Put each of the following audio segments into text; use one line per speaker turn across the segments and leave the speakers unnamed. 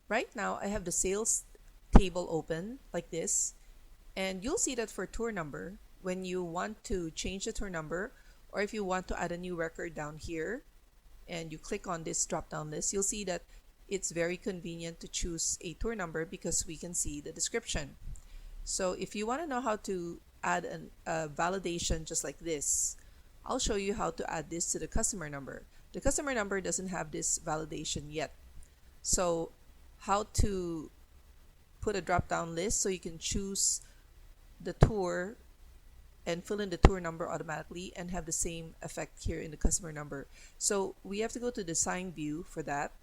Right now, I have the sales table open like this, and you'll see that for tour number, when you want to change the tour number, or if you want to add a new record down here, and you click on this drop down list, you'll see that it's very convenient to choose a tour number because we can see the description. So if you want to know how to add a validation just like this, I'll show you how to add this to the customer number. The customer number doesn't have this validation yet. So how to put a drop down list so you can choose the tour and fill in the tour number automatically and have the same effect here in the customer number. So we have to go to design view for that.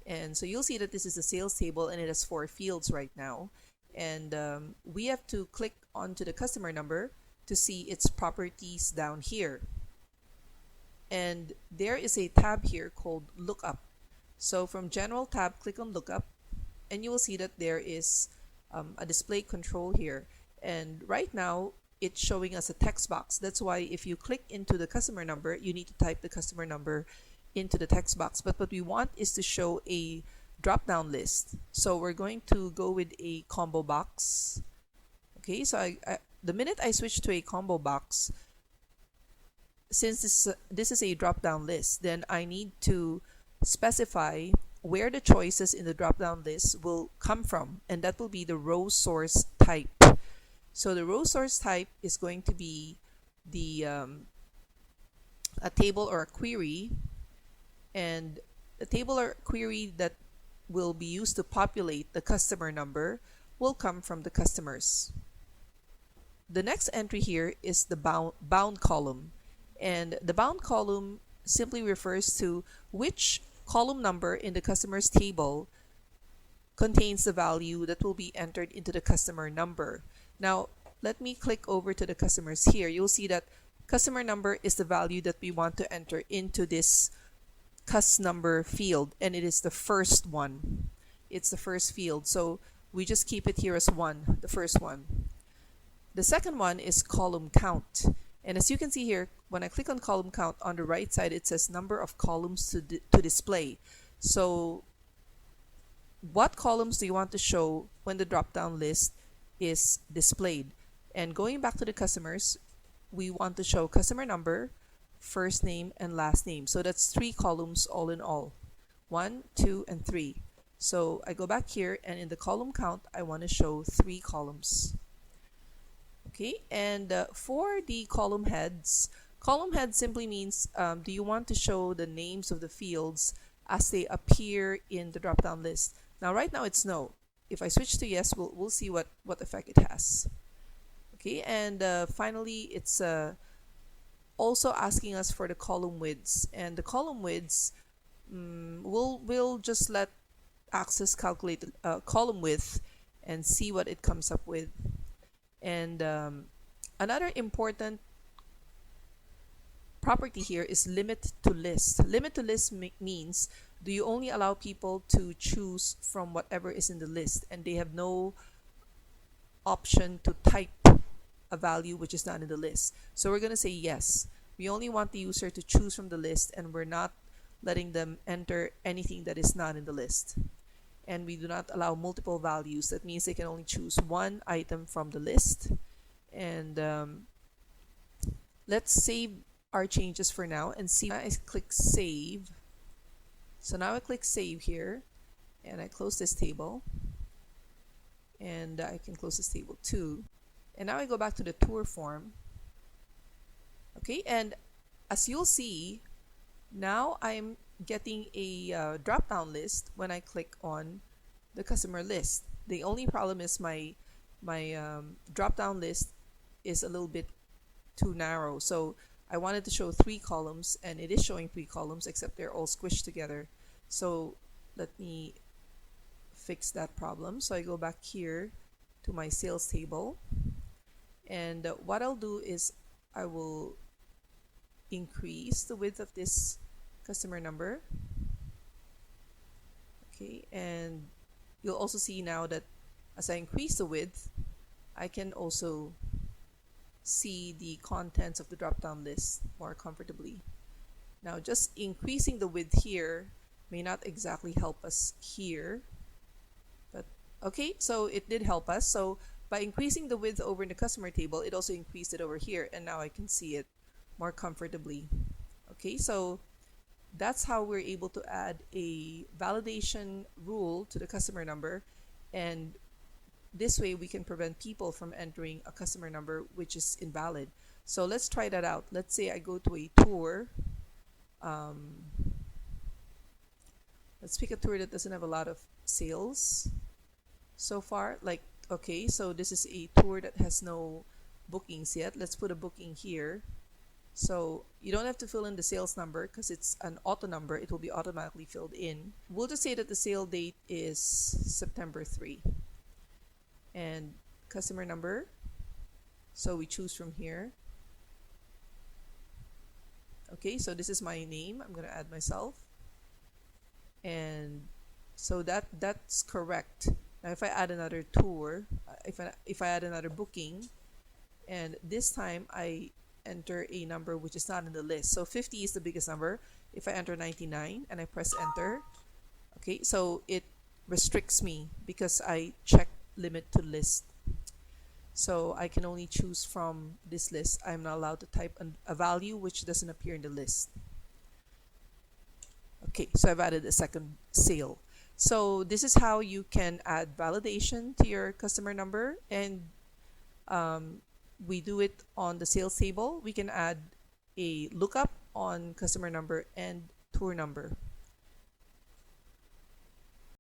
And so you'll see that this is a sales table and it has 4 fields right now. And we have to click onto the customer number to see its properties down here. And there is a tab here called lookup. So from general tab, click on lookup, and you will see that there is a display control here. And right now, it's showing us a text box. That's why if you click into the customer number, you need to type the customer number into the text box. But what we want is to show a drop-down list. So we're going to go with a combo box. Okay, so the minute I switch to a combo box, since this is a drop-down list, then I need to specify where the choices in the drop-down list will come from, and that will be the row source type. So the row source type is going to be the a table or a query, and the table or query that will be used to populate the customer number will come from the customers. The next entry here is the bound column, and the bound column simply refers to which column number in the customer's table contains the value that will be entered into the customer number. Now, let me click over to the customers here. You'll see that customer number is the value that we want to enter into this cus number field, and it is the first one. It's the first field, so we just keep it here as 1, the first one. The second one is column count. And as you can see here, when I click on column count, on the right side, it says number of columns to display. So what columns do you want to show when the drop-down list is displayed? And going back to the customers, we want to show customer number, first name, and last name. So that's 3 columns all in all. 1, 2, and 3. So I go back here, and in the column count, I want to show 3 columns. Okay, and for the column head simply means do you want to show the names of the fields as they appear in the drop-down list? Now, right now it's no. If I switch to yes, we'll see what effect it has. Okay, and finally, it's also asking us for the column widths, and the column widths we'll just let Access calculate column width and see what it comes up with. And another important property here is limit to list. Limit to list means do you only allow people to choose from whatever is in the list, and they have no option to type a value which is not in the list. So we're going to say yes. We only want the user to choose from the list, and we're not letting them enter anything that is not in the list. And we do not allow multiple values. That means they can only choose 1 item from the list. And let's save our changes for now and see. I click save. So now I click save here, and I close this table, and I can close this table too. And now I go back to the tour form. Okay, and as you'll see, now I'm getting a drop-down list when I click on the customer list. The only problem is my drop-down list is a little bit too narrow. So I wanted to show 3 columns, and it is showing 3 columns, except they're all squished together. So let me fix that problem. So I go back here to my sales table, and what I'll do is I will increase the width of this customer number. Okay, and you'll also see now that as I increase the width, I can also see the contents of the drop-down list more comfortably. Now, just increasing the width here may not exactly help us here, but okay, so it did help us. So by increasing the width over in the customer table, it also increased it over here, and now I can see it more comfortably. Okay, so that's how we're able to add a validation rule to the customer number, and this way we can prevent people from entering a customer number which is invalid. So let's try that out. Let's say I go to a tour. um, let's pick a tour that doesn't have a lot of sales so far. Like, okay, so this is a tour that has no bookings yet. Let's put a booking here. So you don't have to fill in the sales number because it's an auto number. It will be automatically filled in. We'll just say that the sale date is September 3. And customer number. So we choose from here. Okay, so this is my name. I'm going to add myself. And so that's correct. Now if I add another tour, if I add another booking, and this time I enter a number which is not in the list. So 50 is the biggest number. If I enter 99 and I press enter, okay, so it restricts me because I check limit to list. So I can only choose from this list. I'm not allowed to type a value which doesn't appear in the list. Okay, so I've added a second sale. So this is how you can add validation to your customer number, and we do it on the sales table. We can add a lookup on customer number and tour number.